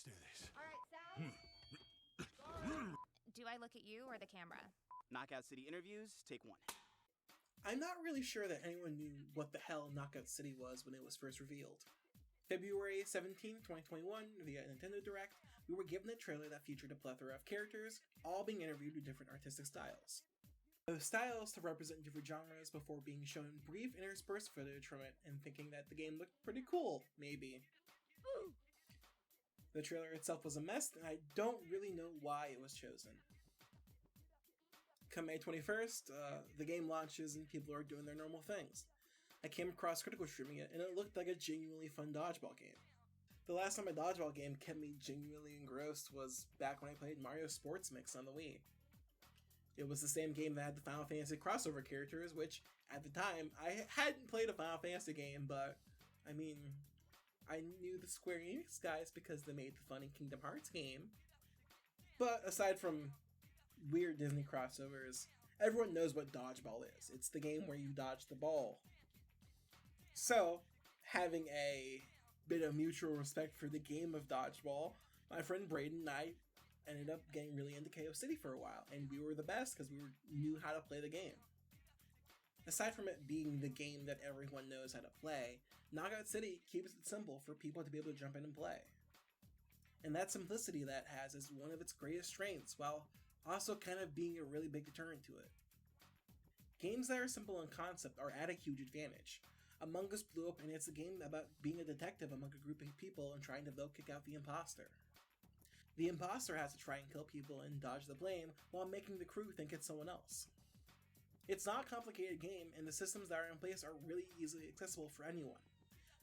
do this. All right, Sal. Do I look at you or the camera? Knockout City interviews, take one. I'm not really sure that anyone knew what the hell Knockout City was when it was first revealed. February 17, 2021, via Nintendo Direct, we were given a trailer that featured a plethora of characters, all being interviewed with different artistic styles. Those styles to represent different genres before being shown brief interspersed footage from it and thinking that the game looked pretty cool, maybe. The trailer itself was a mess, and I don't really know why it was chosen. Come May 21st, the game launches and people are doing their normal things. I came across Critical streaming it, and it looked like a genuinely fun dodgeball game. The last time a dodgeball game kept me genuinely engrossed was back when I played Mario Sports Mix on the Wii. It was the same game that had the Final Fantasy crossover characters, which, at the time, I hadn't played a Final Fantasy game, but, I mean, I knew the Square Enix guys because they made the funny Kingdom Hearts game. But aside from weird Disney crossovers, everyone knows what dodgeball is. It's the game where you dodge the ball. So, having a bit of mutual respect for the game of dodgeball, my friend Braden and I ended up getting really into KO City for a while, and we were the best because we knew how to play the game. Aside from it being the game that everyone knows how to play, Knockout City keeps it simple for people to be able to jump in and play. And that simplicity that has is one of its greatest strengths, while also kind of being a really big deterrent to it. Games that are simple in concept are at a huge advantage. Among Us blew up, and it's a game about being a detective among a group of people and trying to though kick out the imposter. The imposter has to try and kill people and dodge the blame while making the crew think it's someone else. It's not a complicated game, and the systems that are in place are really easily accessible for anyone.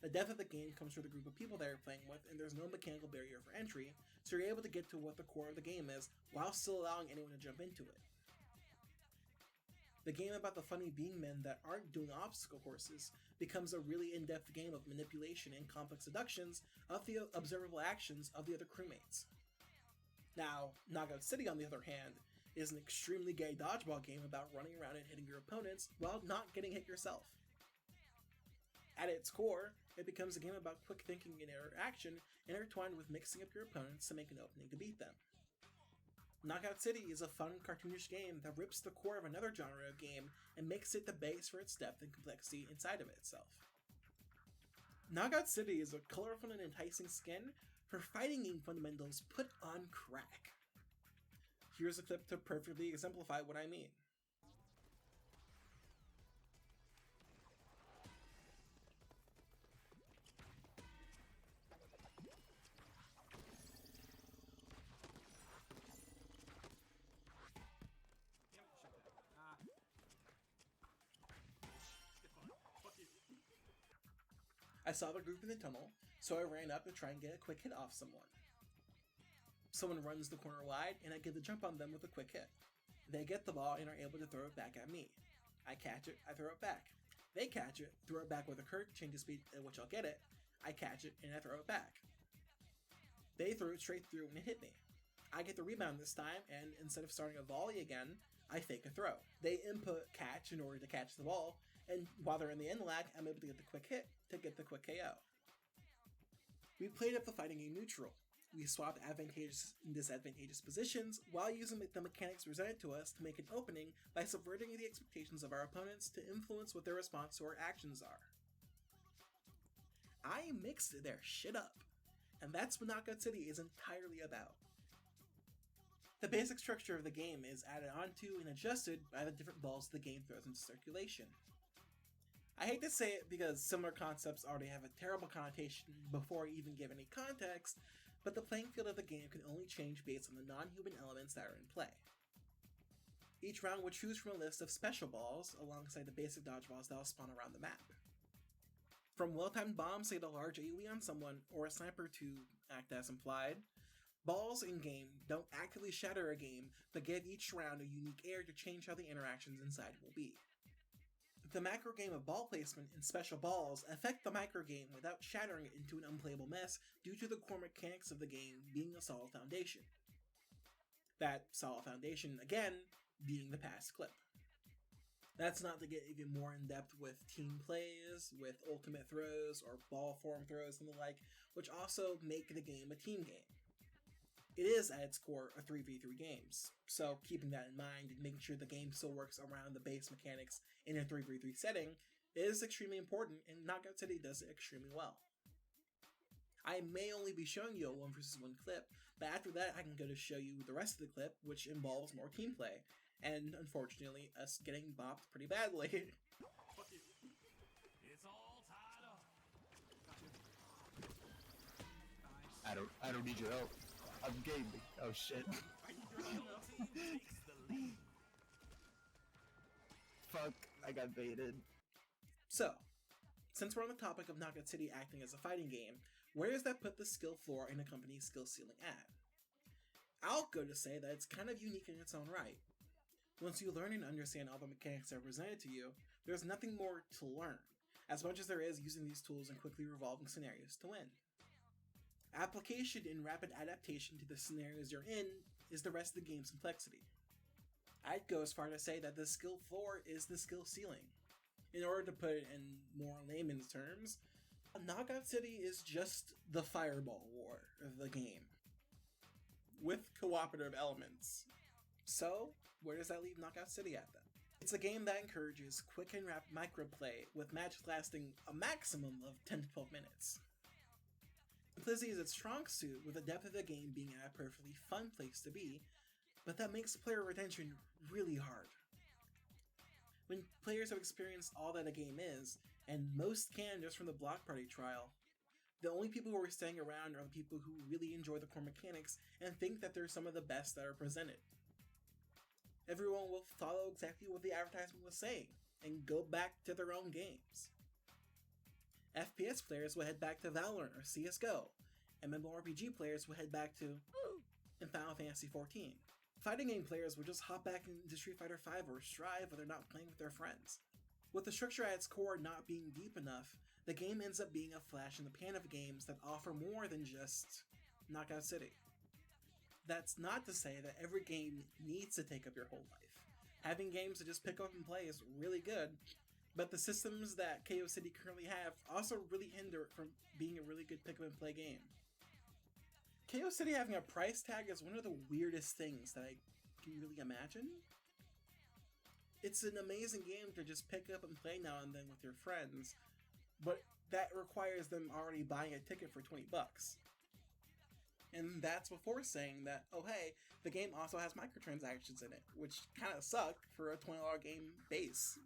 The depth of the game comes from the group of people that you're playing with, and there's no mechanical barrier for entry, so you're able to get to what the core of the game is while still allowing anyone to jump into it. The game about the funny being men that aren't doing obstacle courses becomes a really in-depth game of manipulation and complex deductions of the observable actions of the other crewmates. Now, Knockout City, on the other hand, is an extremely gay dodgeball game about running around and hitting your opponents while not getting hit yourself. At its core, it becomes a game about quick thinking and interaction intertwined with mixing up your opponents to make an opening to beat them. Knockout City is a fun, cartoonish game that rips the core of another genre of game and makes it the base for its depth and complexity inside of itself. Knockout City is a colorful and enticing skin for fighting game fundamentals put on crack. Here's a clip to perfectly exemplify what I mean. I saw the group in the tunnel, so I ran up to try and get a quick hit off someone. Someone runs the corner wide, and I get the jump on them with a quick hit. They get the ball and are able to throw it back at me. I catch it, I throw it back. They catch it, throw it back with a quick change of speed at which I'll get it. I catch it, and I throw it back. They throw it straight through and it hit me. I get the rebound this time, and instead of starting a volley again, I fake a throw. They input catch in order to catch the ball, and while they're in the end lag, I'm able to get the quick hit to get the quick KO. We played up the fighting game neutral. We swapped advantageous and disadvantageous positions while using the mechanics presented to us to make an opening by subverting the expectations of our opponents to influence what their response to our actions are. I mixed their shit up, and that's what Knockout City is entirely about. The basic structure of the game is added onto and adjusted by the different balls the game throws into circulation. I hate to say it because similar concepts already have a terrible connotation before I even give any context, but the playing field of the game can only change based on the non-human elements that are in play. Each round will choose from a list of special balls alongside the basic dodgeballs that will spawn around the map. From well-timed bombs to get a large AoE on someone, or a sniper to act as implied, balls in-game don't actively shatter a game, but give each round a unique air to change how the interactions inside will be. The macro game of ball placement and special balls affect the micro game without shattering it into an unplayable mess due to the core mechanics of the game being a solid foundation. That solid foundation, again, being the past clip. That's not to get even more in depth with team plays, with ultimate throws or ball form throws and the like, which also make the game a team game. It is at its core a 3v3 games, so keeping that in mind and making sure the game still works around the base mechanics in a 3v3 setting is extremely important, and Knockout City does it extremely well. I may only be showing you a 1 vs 1 clip, but after that I can go to show you the rest of the clip, which involves more team play, and unfortunately us getting bopped pretty badly. It's all tied up. I don't need your help. I'm gaming. Oh shit. Takes the lead. Fuck, I got baited. So, since we're on the topic of Knockout City acting as a fighting game, where does that put the skill floor in a company's skill ceiling at? I'll go to say that it's kind of unique in its own right. Once you learn and understand all the mechanics that are presented to you, there's nothing more to learn, as much as there is using these tools in quickly revolving scenarios to win. Application and rapid adaptation to the scenarios you're in is the rest of the game's complexity. I'd go as far to say that the skill floor is the skill ceiling. In order to put it in more layman's terms, Knockout City is just the Fireball War of the game, with cooperative elements. So, where does that leave Knockout City at then? It's a game that encourages quick and rapid microplay, with matches lasting a maximum of 10 to 12 minutes. Simplicity is its strong suit, with the depth of the game being a perfectly fun place to be, but that makes player retention really hard. When players have experienced all that a game is, and most can just from the Block Party trial, the only people who are staying around are the people who really enjoy the core mechanics and think that they're some of the best that are presented. Everyone will follow exactly what the advertisement was saying, and go back to their own games. FPS players will head back to Valorant or CSGO, and MMORPG players will head back to Final Fantasy XIV. Fighting game players will just hop back into Street Fighter V or Strive when they're not playing with their friends. With the structure at its core not being deep enough, the game ends up being a flash in the pan of games that offer more than just Knockout City. That's not to say that every game needs to take up your whole life. Having games to just pick up and play is really good, but the systems that KO City currently have also really hinder it from being a really good pick up and play game. KO City having a price tag is one of the weirdest things that I can really imagine. It's an amazing game to just pick up and play now and then with your friends, but that requires them already buying a ticket for $20. And that's before saying that, oh hey, the game also has microtransactions in it, which kind of suck for a $20 game base.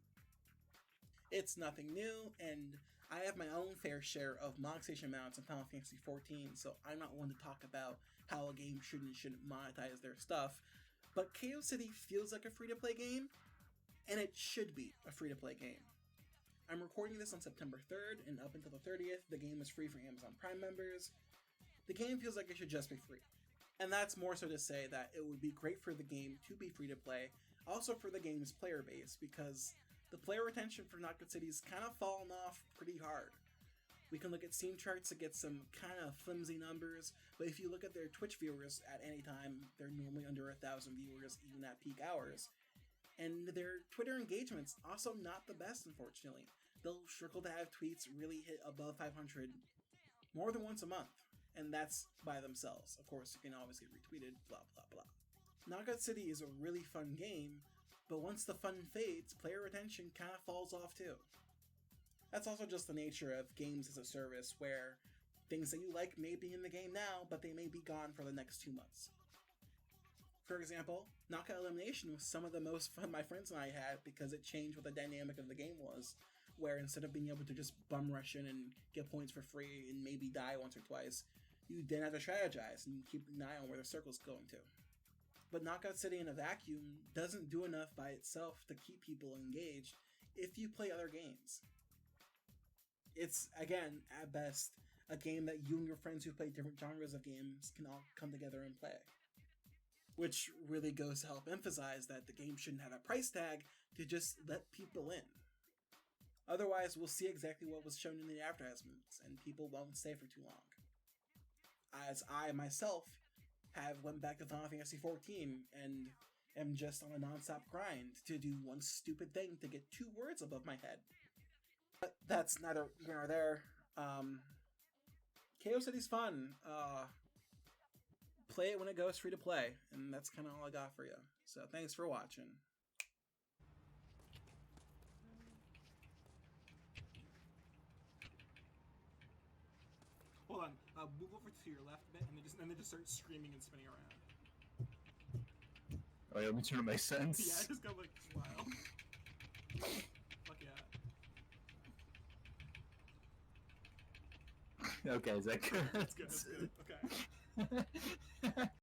It's nothing new, and I have my own fair share of monetization amounts in Final Fantasy XIV, so I'm not one to talk about how a game should and shouldn't monetize their stuff, but KO City feels like a free-to-play game, and it should be a free-to-play game. I'm recording this on September 3rd, and up until the 30th, the game is free for Amazon Prime members. The game feels like it should just be free. And that's more so to say that it would be great for the game to be free-to-play, also for the game's player base, because the player retention for Knockout City's kind of fallen off pretty hard. We can look at Steam charts to get some kind of flimsy numbers, but if you look at their Twitch viewers at any time, they're normally under 1,000 viewers even at peak hours. And their Twitter engagement's also not the best, unfortunately. They'll struggle to have tweets really hit above 500 more than once a month, and that's by themselves. Of course, you can always get retweeted, blah blah blah. Knockout City is a really fun game, but once the fun fades, player retention kind of falls off too. That's also just the nature of games as a service, where things that you like may be in the game now, but they may be gone for the next 2 months. For example, Knockout Elimination was some of the most fun my friends and I had because it changed what the dynamic of the game was, where instead of being able to just bum rush in and get points for free and maybe die once or twice, you then have to strategize and keep an eye on where the circle's going to. But Knockout City in a vacuum doesn't do enough by itself to keep people engaged if you play other games. It's, again, at best, a game that you and your friends who play different genres of games can all come together and play. Which really goes to help emphasize that the game shouldn't have a price tag to just let people in. Otherwise, we'll see exactly what was shown in the advertisements, and people won't stay for too long. As I, myself, have went back to Final Fantasy XIV and am just on a non-stop grind to do one stupid thing to get 2 words above my head. But that's neither here nor there. KO City's fun. play it when it goes free to play, and that's kind of all I got for you. So thanks for watching. Hold on, move over to your left a bit, and then just start screaming and spinning around. Oh, yeah, let me turn on my sense. Yeah, I just got like wild. Fuck yeah. Okay, is that good? That's good. Okay.